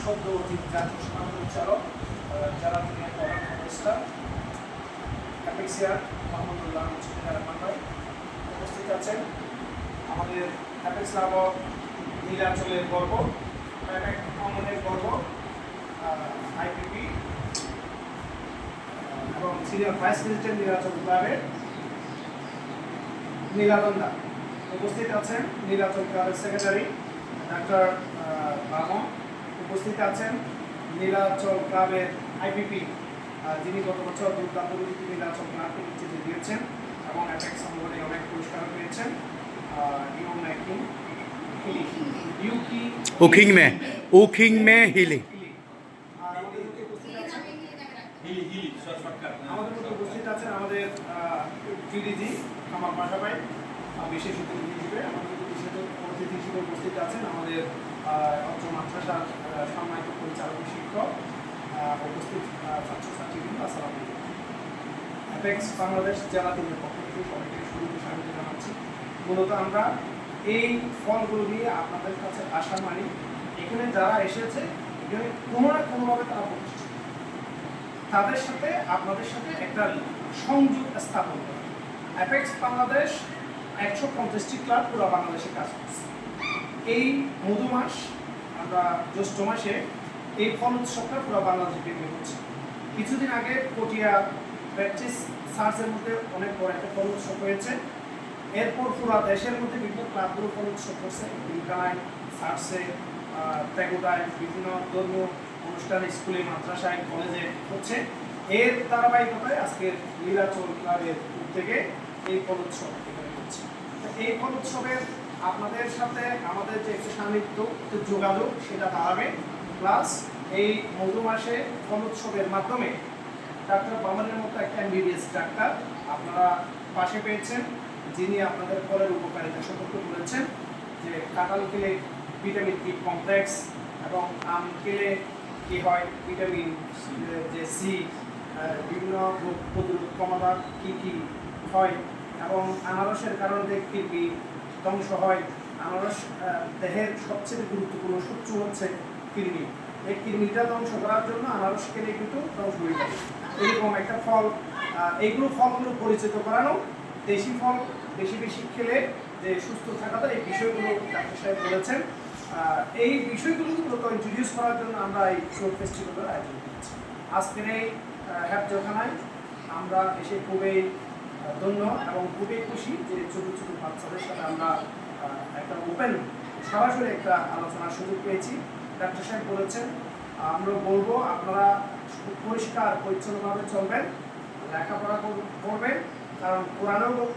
সদ্য অধিক জাতীয় সমাজ পরিচালক যারা তিনি প্রধান উপদেষ্টা অ্যাপেক্সিয়ার মোহাম্মদুল্লাহ রহমান ভাই উপস্থিত আছেন। আমাদের অ্যাপেক্স নামক নীলাচলের গর্ব, অঙ্গনের গর্ব আইপিপি এবং সিনিয়র ভাইস প্রেসিডেন্ট নীলাচল ক্লাবের নীলানন্দা উপস্থিত আছেন। নীলাচল ক্লাবের সেক্রেটারি ডাক্তার বামন উপস্থিত আছেন। নীলাচল ক্লাবের আইপিপি যিনি গত বছর দুর্দান্ত গতিতে নীলাচল ক্লাবকে নেতৃত্ব দিয়েছেন এবং অ্যাপেক্স অঙ্গনে অনেক পুরস্কার পেয়েছেন। উখিং মে হিলি আমাদের মধ্যে উপস্থিত আছেন আমাদের জিডিজি আমার পাশা ভাই বিশেষ অতিথি হিসেবে, আমাদের বিশেষ অতিথি হিসেবে উপস্থিত আছেন আমাদের অত্র মাদ্রাসার সম্মানিত পরিচালক শিক্ষক, উপস্থিত ছাত্রছাত্রীবৃন্দ, আসসালামু আলাইকুম। অ্যাপেক্স বাংলাদেশ জেলা টিমের পক্ষ থেকে সবাইকে শুরুতে স্বাগত জানাচ্ছি। মূলত আমরা এই ফলগুলো দিয়ে আপনাদের কাছে আশা মানি এখানে যারা এসেছে এখানে কোনো না কোনোভাবে তারা প্রতিষ্ঠিত, তাদের সাথে আপনাদের সাথে একটা সংযোগ স্থাপন করে। অ্যাপেক্স বাংলাদেশ 150টি ক্লাব পুরো বাংলাদেশে কাজ করছে। এই মধু মাস আমরা জ্যৈষ্ঠ মাসে এই ফল উৎসবটা পুরো বাংলাদেশে ব্যাপী হচ্ছে। কিছুদিন আগে পটিয়া ব্যাপটিস্ট চার্চের মধ্যে অনেক বড় একটা ফল উৎসব হয়েছে। এরপর পুরো দেশের মধ্যে বিভিন্ন ক্লাবগুলো ফল উৎসব করছে, বিদ্যালয়, চার্চে, ত্যাগোটায়, বিভিন্ন ধর্মীয় অনুষ্ঠানে, স্কুলে, মাদ্রাসায়, কলেজে হচ্ছে। এর ধারাবাহিকতায় আজকের নীলাচল ক্লাবের উদ্যোগে এই ফল উৎসব এখানে হচ্ছে। এই ফল উৎসবের আপনাদের সাথে আমাদের যে একটু সান্নিধ্য, একটু যোগাযোগ সেটা দাঁড়াবে। প্লাস এই মধু মাসে ফল উৎসবের মাধ্যমে ডাক্তার বামানের মতো একটা এমবিবিএস ডাক্তার আপনারা পাশে পেয়েছেন, যিনি আপনাদের ফলের উপকারিতা সম্পর্কে বলেছেন যে কাঁঠাল খেলে ভিটামিন বি কমপ্লেক্স এবং আম খেলে কী হয় ভিটামিন যে সি, বিভিন্ন রোগ প্রতিরোধ ক্ষমতা কী কী হয় এবং আনারসের কারণে কিডনি ধ্বংস হয়। আনারস দেহের সবচেয়ে গুরুত্বপূর্ণ শত্রু হচ্ছে কিডনি। এই কিডনিটা ধ্বংস করার জন্য আনারস খেলে কিন্তু ধ্বংস হয়ে যাবে। এরকম একটা ফল, এইগুলো ফলগুলো পরিচিত করানো, দেশি ফল বেশি বেশি খেলে যে সুস্থ থাকাটা, এই বিষয়গুলো ডাক্তার সাহেব বলেছেন। এই বিষয়গুলো মূলত ইন্ট্রোডিউস করার জন্য আমরা এই ফ্রুট ফেস্টিভ্যালের আয়োজন করেছি। আজকের এই হ্যাপজখানায় আমরা এসে খুবই ধন্য এবং খুবই খুশি যে ছোটো ছোটো বাচ্চাদের সাথে আমরা একটা ওপেন সরাসরি একটা আলোচনার সুযোগ পেয়েছি। ডাক্তার সাহেব বলেছেন আমরা বলবো আপনারা পরিষ্কার পরিচ্ছন্নভাবে চলবেন, লেখাপড়া করবেন, কারণ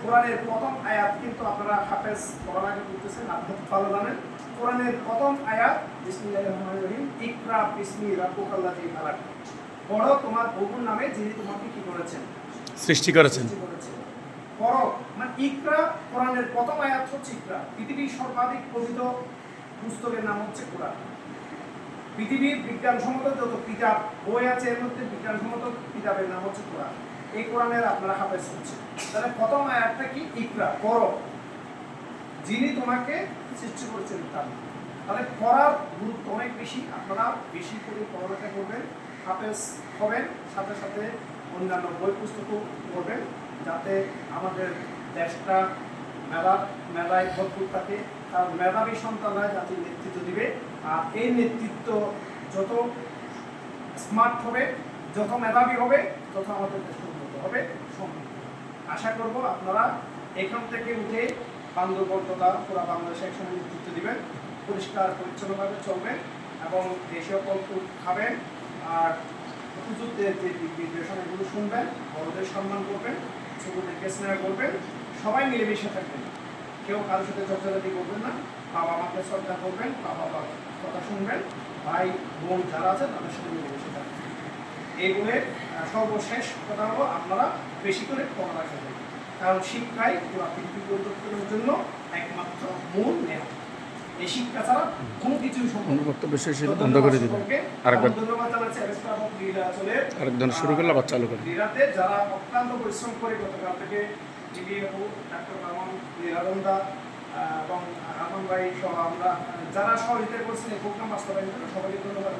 কোরআনের প্রথম আয়াত কিন্তু আপনারা হাফেজ পড়ার আগে বলতেছেন, আপনারা ভালো জানেন। কোরআনের প্রথম আয়াত বিসমিল্লাহির রহমানির রহিম, ইকরা বিসমি রাব্বুকাল্লাযী খালাক, পড়ো তোমার প্রভুর নামে যিনি তোমাকে কি করেছেন, সৃষ্টি করেছেন। পড়ো মানে ইকরা, কোরআনের প্রথম আয়াত হচ্ছে ইকরা। পৃথিবীর সর্বাধিক পবিত্র পুস্তকের নাম হচ্ছে কোরআন। পৃথিবীর বিজ্ঞানসম্মত যত কিতাব বই আছে এর মধ্যে বিজ্ঞানসম্মত কিতাবের নাম হচ্ছে কোরআন। এই কোরআনের আপনারা হাফেজ হচ্ছেন। তাহলে প্রথম আয়াতটা কি? ইকরা, পড়ো, যিনি তোমাকে সৃষ্টি করেছেন তার। তাহলে পড়ার গুরুত্ব অনেক বেশি, আপনারা বেশি করে পড়ালেখা করবেন, হাফেজ হবেন, সাথে সাথে অন্যান্য বই পুস্তকও পড়বেন, যাতে আমাদের দেশটা মেধায় ভরপুর থাকে। কারণ মেধাবী সন্তানরা জাতির নেতৃত্ব দিবে, আর এই নেতৃত্ব যত স্মার্ট হবে, যত মেধাবী হবে, তত আমাদের দেশ উন্নত হবে, সমৃদ্ধ। আশা করব আপনারা এখান থেকে উঠে বান্দরবন তথা পুরা বাংলাদেশে একসঙ্গে নেতৃত্ব দিবেন, পরিষ্কার পরিচ্ছন্নভাবে চলবেন এবং দেশীয় ফল খাবেন, আর হুজুরদের যে দিক নির্দেশনা এগুলো শুনবেন, বড়দের সম্মান করবেন, ছোটদেরকে স্নেহ করবেন, সবাই মিলেমিশে থাকবেন, কেউ কারোর সাথে ঝগড়াঝাটি করবেন না, বাবা মাকে শ্রদ্ধা করবেন, বাবা কথা শুনবেন, ভাই বোন যারা আছে তাদের সাথে মিলেমিশে থাকবেন। এই বলে সর্বশেষ কথা হলো আপনারা বেশি করে পড়ালেখা করবেন, কারণ শিক্ষাই পুরা পৃথিবী পরিবর্তনের জন্য একমাত্র মূল নেয়া। এই শিক্ষা ছাড়া কোনো কিছুই সম্ভব না। বক্তব্য শেষে বন্ধ করে দিবেন। আরেকবার ধন্যবাদ জানাচ্ছি আরেকজন শুরু করলে আবার চালু করবেন। লীলাতে যারা অক্লান্ত পরিশ্রম করে গতকাল থেকে ডাক্তার বামন, লীলানন্দা, এবং আরমান ভাই সহ আমরা যারা সহযোগিতা করছেন এই প্রোগ্রাম বাস্তবায়নের জন্য সবাইকে ধন্যবাদ